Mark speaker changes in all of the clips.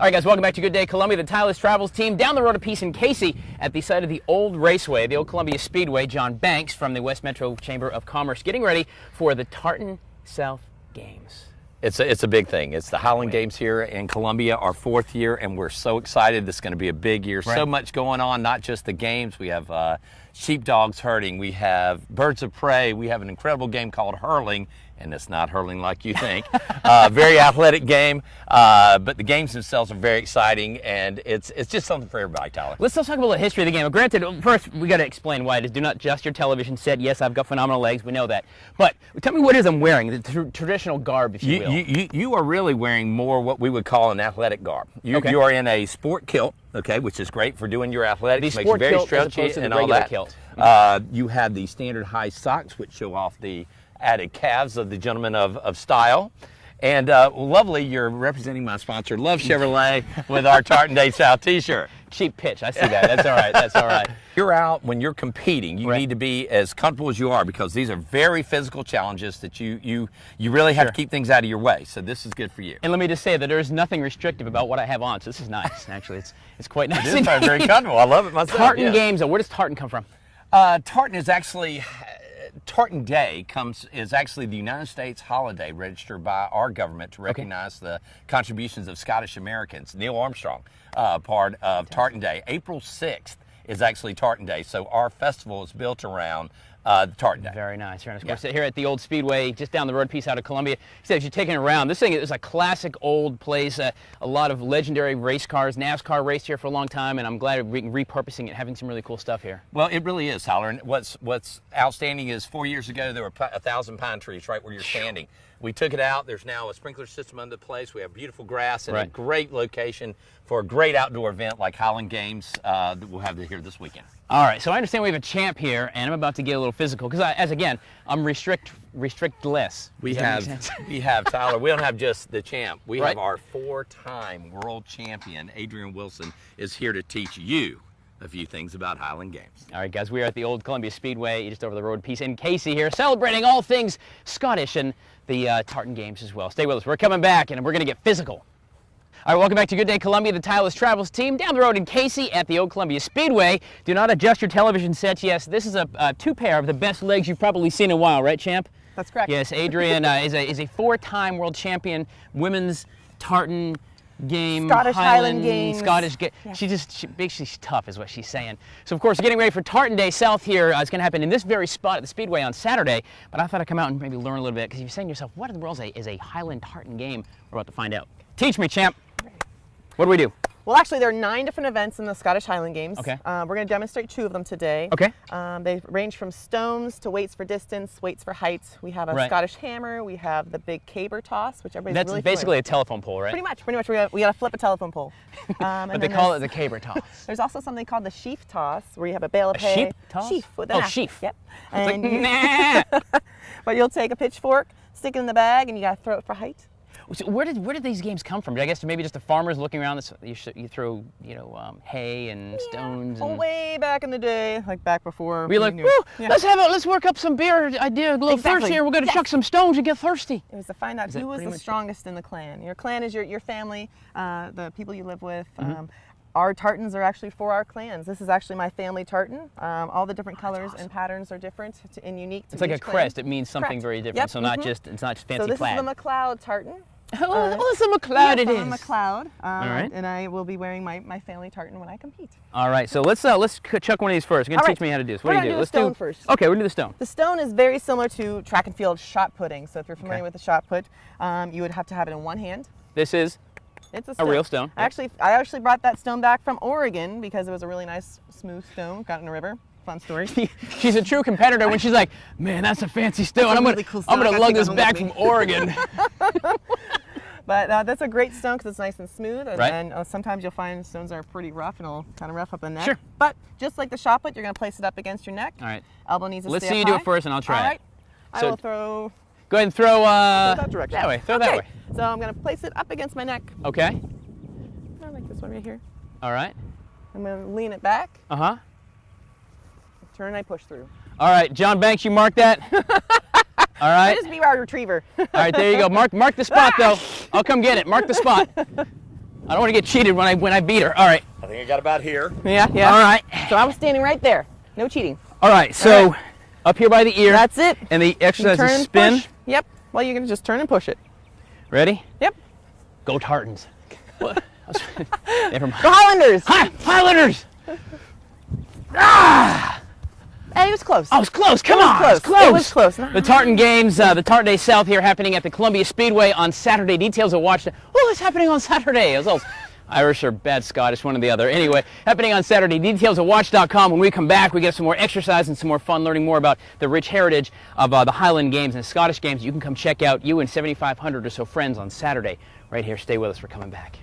Speaker 1: All right, guys, welcome back to Good Day Columbia. The Tireless Travels team down the road a piece in Casey at the site of the old raceway, the old Columbia Speedway. John Banks from the West Metro Chamber of Commerce getting ready for the Tartan South Games.
Speaker 2: It's a big thing. It's the Highland Games here in Columbia, our 4th year, and we're so excited. This is going to be a big year.
Speaker 1: Right.
Speaker 2: So much going on, not just the games. We have sheepdogs herding. We have birds of prey. We have an incredible game called hurling, and it's not hurling like you think. Very athletic game, but the games themselves are very exciting, and it's just something for everybody, Tyler.
Speaker 1: Let's talk about the history of the game. Granted, first we got to explain why it is. Do not adjust your television set. Yes, I've got phenomenal legs. We know that. But tell me what it is I'm wearing, the traditional garb, if you will.
Speaker 2: You are really wearing more what we would call an athletic garb. You are in a sport kilt, okay, which is great for doing your athletics.
Speaker 1: The
Speaker 2: makes you
Speaker 1: sport
Speaker 2: very
Speaker 1: kilt
Speaker 2: stretchy
Speaker 1: as opposed to the
Speaker 2: and all
Speaker 1: regular
Speaker 2: that.
Speaker 1: kilt.
Speaker 2: You have the standard high socks, which show off the added calves of the gentleman of style. And lovely, you're representing my sponsor, Love Chevrolet, with our Tartan Day South t-shirt.
Speaker 1: Cheap pitch. I see that. That's all right. That's all right.
Speaker 2: You're out when you're competing. You need to be as comfortable as you are, because these are very physical challenges that you really have to keep things out of your way. So this is good for you.
Speaker 1: And let me just say that there's nothing restrictive about what I have on. So this is nice. Actually, it's quite nice.
Speaker 2: It is very comfortable. I love it myself.
Speaker 1: Tartan Games. Where does tartan come from?
Speaker 2: Tartan is actually. Tartan Day is actually the United States holiday registered by our government to recognize the contributions of Scottish Americans. Neil Armstrong, part of Tartan Day. April 6th is actually Tartan Day, so our festival is built around the Tartan Day.
Speaker 1: Very nice. Very nice. Of course, here at the old Speedway, just down the road, piece out of Columbia. So as you're taking it around, this thing is a classic old place. A lot of legendary race cars. NASCAR raced here for a long time, and I'm glad we're repurposing it, having some really cool stuff here.
Speaker 2: Well, it really is, Tyler. And what's outstanding is 4 years ago there were 1,000 pine trees right where you're standing. We took it out. There's now a sprinkler system under the place. We have beautiful grass and a great location for a great outdoor event like Highland Games that we'll have here this weekend.
Speaker 1: All right, so I understand we have a champ here, and I'm about to get a little physical because, I'm restrictless.
Speaker 2: We have Tyler. We don't have just the champ. We have our 4-time world champion, Adrian Wilson, is here to teach you a few things about Highland Games.
Speaker 1: All right, guys, we are at the old Columbia Speedway, just over the road piece in Casey here, celebrating all things Scottish and the Tartan Games as well. Stay with us. We're coming back, and we're going to get physical. All right, welcome back to Good Day Columbia, the Tireless Travels team, down the road in Casey at the old Columbia Speedway. Do not adjust your television sets. Yes, this is a two-pair of the best legs you've probably seen in a while, right, champ?
Speaker 3: That's correct.
Speaker 1: Yes, Adrian is a 4-time world champion, women's tartan game,
Speaker 3: Highland Games.
Speaker 1: Scottish game. Yeah. She's tough is what she's saying. So of course, getting ready for Tartan Day South here. It's going to happen in this very spot at the Speedway on Saturday. But I thought I'd come out and maybe learn a little bit, because you're saying to yourself, what in the world is a Highland tartan game? We're about to find out. Teach me, champ. What do we do?
Speaker 3: Well, actually, there are 9 different events in the Scottish Highland Games.
Speaker 1: Okay.
Speaker 3: We're going to demonstrate 2 of them today.
Speaker 1: Okay.
Speaker 3: They range from stones to weights for distance, weights for height. We have a Scottish hammer. We have the big caber toss, which everybody's really
Speaker 1: That's basically a telephone pole, right?
Speaker 3: Pretty much. We got to flip a telephone pole.
Speaker 1: But they call it the caber toss.
Speaker 3: There's also something called the sheaf toss, where you have a bale of hay.
Speaker 1: Sheep toss?
Speaker 3: Sheaf with an F.
Speaker 1: Sheaf.
Speaker 3: Yep.
Speaker 1: And
Speaker 3: but you'll take a pitchfork, stick it in the bag, and you got to throw it for height.
Speaker 1: So where did these games come from? I guess maybe just the farmers looking around. You throw hay and stones. And
Speaker 3: way back in the day, like back before.
Speaker 1: We're like, let's work up some beer idea. A little thirst here. We're going to chuck some stones and get thirsty.
Speaker 3: It was to find out who was the strongest in the clan. Your clan is your family, the people you live with. Our tartans are actually for our clans. This is actually my family tartan. All the different colors and patterns are different and unique to
Speaker 1: It's like a
Speaker 3: clan.
Speaker 1: crest. It means something very different.
Speaker 3: Yep.
Speaker 1: So it's not just fancy
Speaker 3: So this
Speaker 1: plaid.
Speaker 3: is the McLeod tartan.
Speaker 1: It's a McLeod. It is.
Speaker 3: I'm a McLeod.
Speaker 1: All right.
Speaker 3: And I will be wearing my family tartan when I compete.
Speaker 1: All right. So let's chuck one of these first. You're gonna teach me how to do this. What do you do?
Speaker 3: Let's do the stone first.
Speaker 1: Okay, we'll do the stone.
Speaker 3: The stone is very similar to track and field shot putting. So if you're familiar with the shot put, you would have to have it in one hand.
Speaker 1: This is
Speaker 3: It's
Speaker 1: a real stone.
Speaker 3: I actually brought that stone back from Oregon because it was a really nice, smooth stone. Got in the river. Fun story.
Speaker 1: She's a true competitor when she's like, man, that's a fancy stone. I'm gonna lug this back from Oregon.
Speaker 3: But that's a great stone because it's nice and smooth, and sometimes you'll find stones are pretty rough and it'll kind of rough up the neck.
Speaker 1: Sure.
Speaker 3: But just like the shot put, you're going to place it up against your neck.
Speaker 1: All right.
Speaker 3: Elbow needs to
Speaker 1: Let's
Speaker 3: stay
Speaker 1: see you
Speaker 3: up
Speaker 1: do
Speaker 3: high.
Speaker 1: it first, and I'll try
Speaker 3: All right.
Speaker 1: it.
Speaker 3: I will throw.
Speaker 1: Go ahead and throw
Speaker 3: that direction.
Speaker 1: that way. Throw that way.
Speaker 3: So I'm going to place it up against my neck.
Speaker 1: Okay.
Speaker 3: I like this one right here.
Speaker 1: All right.
Speaker 3: I'm going to lean it back.
Speaker 1: Uh-huh.
Speaker 3: Turn and I push through.
Speaker 1: All right, John Banks, you mark that. All right.
Speaker 3: I just be our retriever.
Speaker 1: All right, there you go. Mark the spot, though. I'll come get it. Mark the spot. I don't want to get cheated when I beat her. All right.
Speaker 2: I think I got about here.
Speaker 3: Yeah, yeah.
Speaker 1: All right.
Speaker 3: So I was standing right there. No cheating.
Speaker 1: All right. So
Speaker 3: All right.
Speaker 1: up here by the ear.
Speaker 3: That's it.
Speaker 1: And the exercise
Speaker 3: Turn
Speaker 1: is
Speaker 3: and
Speaker 1: spin.
Speaker 3: push. Yep. Well, you're going to just turn and push it.
Speaker 1: Ready?
Speaker 3: Yep.
Speaker 1: Go Tartans. What? Never mind.
Speaker 3: Go Highlanders.
Speaker 1: Hi, Highlanders. Ah!
Speaker 3: Hey, it was close.
Speaker 1: I was close. Come
Speaker 3: It was
Speaker 1: on.
Speaker 3: close.
Speaker 1: It's close.
Speaker 3: It was close.
Speaker 1: The Tartan Games, the Tartan Day South here happening at the Columbia Speedway on Saturday. Details at WACH. Oh, it's happening on Saturday. It was all Irish or bad Scottish, one or the other. Anyway, happening on Saturday. Details at WACH.com. When we come back, we get some more exercise and some more fun learning more about the rich heritage of the Highland Games and Scottish Games. You can come check out you and 7,500 or so friends on Saturday. Right here. Stay with us. We're coming back.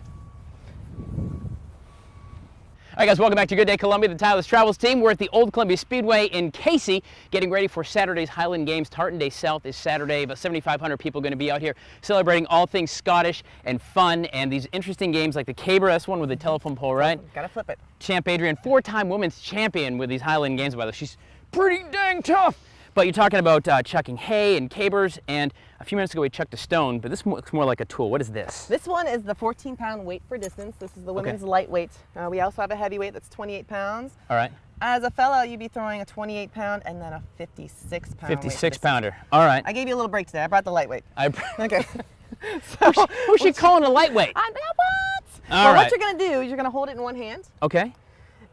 Speaker 1: All right, guys, welcome back to Good Day Columbia, the Tyler's Travels team. We're at the Old Columbia Speedway in Casey, getting ready for Saturday's Highland Games. Tartan Day South is Saturday. About 7,500 people going to be out here celebrating all things Scottish and fun, and these interesting games like the caber. That's one with the telephone pole, right?
Speaker 3: Gotta flip it.
Speaker 1: Champ Adrian, 4-time women's champion with these Highland Games, by the way. She's pretty dang tough. But you're talking about chucking hay and cabers, and a few minutes ago we chucked a stone, but this looks more like a tool. What is this?
Speaker 3: This one is the 14-pound weight for distance. This is the women's lightweight. We also have a heavyweight that's 28 pounds.
Speaker 1: All right.
Speaker 3: As a fellow, you'd be throwing a 28-pound and then a 56-pound
Speaker 1: 56-pounder. All right.
Speaker 3: I gave you a little break today. I brought the lightweight.
Speaker 1: Okay.
Speaker 3: So,
Speaker 1: Who's she calling a lightweight?
Speaker 3: what?
Speaker 1: All
Speaker 3: Well,
Speaker 1: right.
Speaker 3: what you're going to do is you're going to hold it in one hand,
Speaker 1: Okay.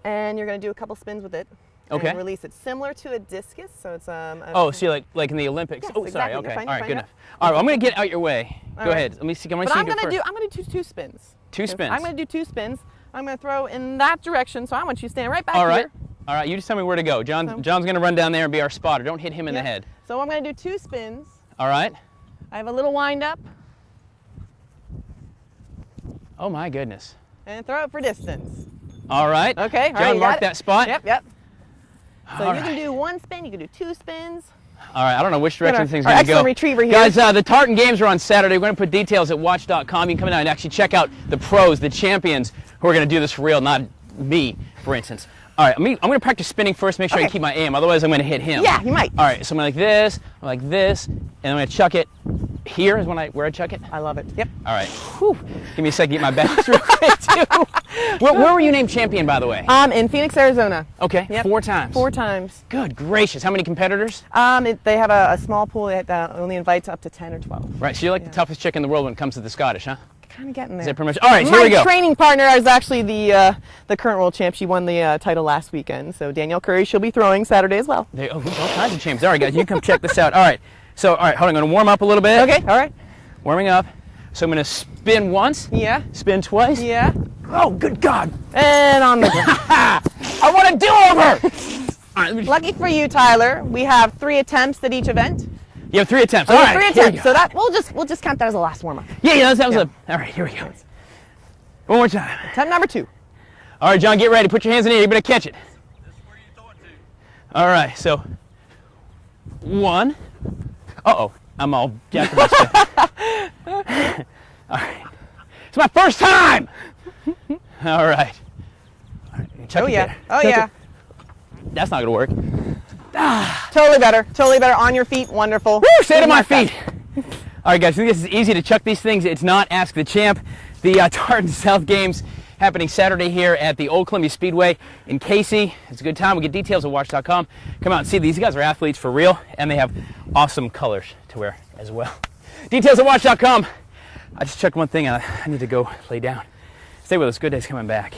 Speaker 3: and you're going to do a couple spins with it.
Speaker 1: Okay.
Speaker 3: And release it, similar to a discus. So it's
Speaker 1: Oh, so you're like in the Olympics.
Speaker 3: Yes,
Speaker 1: oh, sorry.
Speaker 3: exactly.
Speaker 1: Okay.
Speaker 3: You're fine,
Speaker 1: All right.
Speaker 3: you're
Speaker 1: Good
Speaker 3: fine,
Speaker 1: enough. All right. Well, I'm gonna get out your way.
Speaker 3: All
Speaker 1: Go
Speaker 3: right.
Speaker 1: ahead. Let me see.
Speaker 3: But I'm gonna do two spins.
Speaker 1: Two spins.
Speaker 3: I'm gonna do two spins. I'm gonna throw in that direction. So I want you to stand right back
Speaker 1: All right.
Speaker 3: here.
Speaker 1: All right. You just tell me where to go. John's gonna run down there and be our spotter. Don't hit him in the
Speaker 3: Yep.
Speaker 1: head.
Speaker 3: So I'm gonna do two spins.
Speaker 1: All right.
Speaker 3: I have a little wind up
Speaker 1: Oh my goodness.
Speaker 3: and throw it for distance.
Speaker 1: All right.
Speaker 3: Okay.
Speaker 1: John,
Speaker 3: you got
Speaker 1: mark
Speaker 3: it?
Speaker 1: that spot.
Speaker 3: Yep. Yep. So
Speaker 1: All
Speaker 3: you can
Speaker 1: right.
Speaker 3: do one spin. You can do two spins.
Speaker 1: All right. I don't know which direction
Speaker 3: Our-
Speaker 1: things
Speaker 3: our
Speaker 1: gonna go.
Speaker 3: excellent retriever here.
Speaker 1: Guys, the Tartan Games are on Saturday. We're gonna put details at WACH.com. You can come down and actually check out the pros, the champions who are gonna do this for real, not me, for instance. All right. I'm gonna practice spinning first. Make sure I
Speaker 3: Okay.
Speaker 1: keep my aim. Otherwise, I'm gonna hit him.
Speaker 3: Yeah, you might.
Speaker 1: All right. So I'm like this, and I'm gonna chuck it. Here is where I chuck it.
Speaker 3: I love it. Yep.
Speaker 1: All right. Whew. Give me a second to get my balance real quick, too. Where were you named champion, by the way?
Speaker 3: In Phoenix, Arizona.
Speaker 1: Okay.
Speaker 3: Yep.
Speaker 1: 4 times.
Speaker 3: 4 times.
Speaker 1: Good gracious. How many competitors?
Speaker 3: They have a small pool that only invites up to 10 or 12.
Speaker 1: Right. So you're like the toughest chick in the world when it comes to the Scottish, huh?
Speaker 3: Kind of getting there.
Speaker 1: Is that pretty much? All right. So here we
Speaker 3: My
Speaker 1: go.
Speaker 3: training partner is actually the current world champ. She won the title last weekend. So Danielle Curry, she'll be throwing Saturday as well.
Speaker 1: There's all kinds of champs. All right, guys. You come check this out. All right. So, all right. Hold on. I'm going to warm up a little bit.
Speaker 3: Okay. All right.
Speaker 1: Warming up. So I'm going to spin once.
Speaker 3: Yeah.
Speaker 1: Spin twice.
Speaker 3: Yeah.
Speaker 1: Oh, good God.
Speaker 3: And on the ground.
Speaker 1: I want to do over. All right.
Speaker 3: Lucky for you, Tyler, we have 3 attempts at each event.
Speaker 1: You have 3 attempts.
Speaker 3: So
Speaker 1: All
Speaker 3: we have
Speaker 1: right.
Speaker 3: 3
Speaker 1: here we
Speaker 3: attempts.
Speaker 1: go.
Speaker 3: So that we'll just count that as a last warm up.
Speaker 1: Yeah, that was
Speaker 3: Yeah.
Speaker 1: All right, here we go. One more time.
Speaker 3: Attempt number 2.
Speaker 1: All right, John, get ready. Put your hands in the air. You better catch it. All right, so 1. Uh-oh, I'm all jacked up. All right. It's my first time. All right. All right, chuck
Speaker 3: Oh
Speaker 1: it
Speaker 3: yeah.
Speaker 1: there.
Speaker 3: Oh
Speaker 1: Chuck
Speaker 3: yeah.
Speaker 1: it. That's not gonna work.
Speaker 3: Totally better. Totally better. On your feet. Wonderful.
Speaker 1: Woo, stay to my
Speaker 3: Good luck,
Speaker 1: feet. All right, guys, I think this is easy to chuck these things. It's not Ask the Champ. The Tartan South Games happening Saturday here at the Old Columbia Speedway in Casey. It's a good time. We get details at WACH.com. Come out and see. These guys are athletes for real, and they have awesome colors to wear as well. Details at WACH.com. I just checked one thing. I need to go lay down. Stay with us. Good Day's coming back.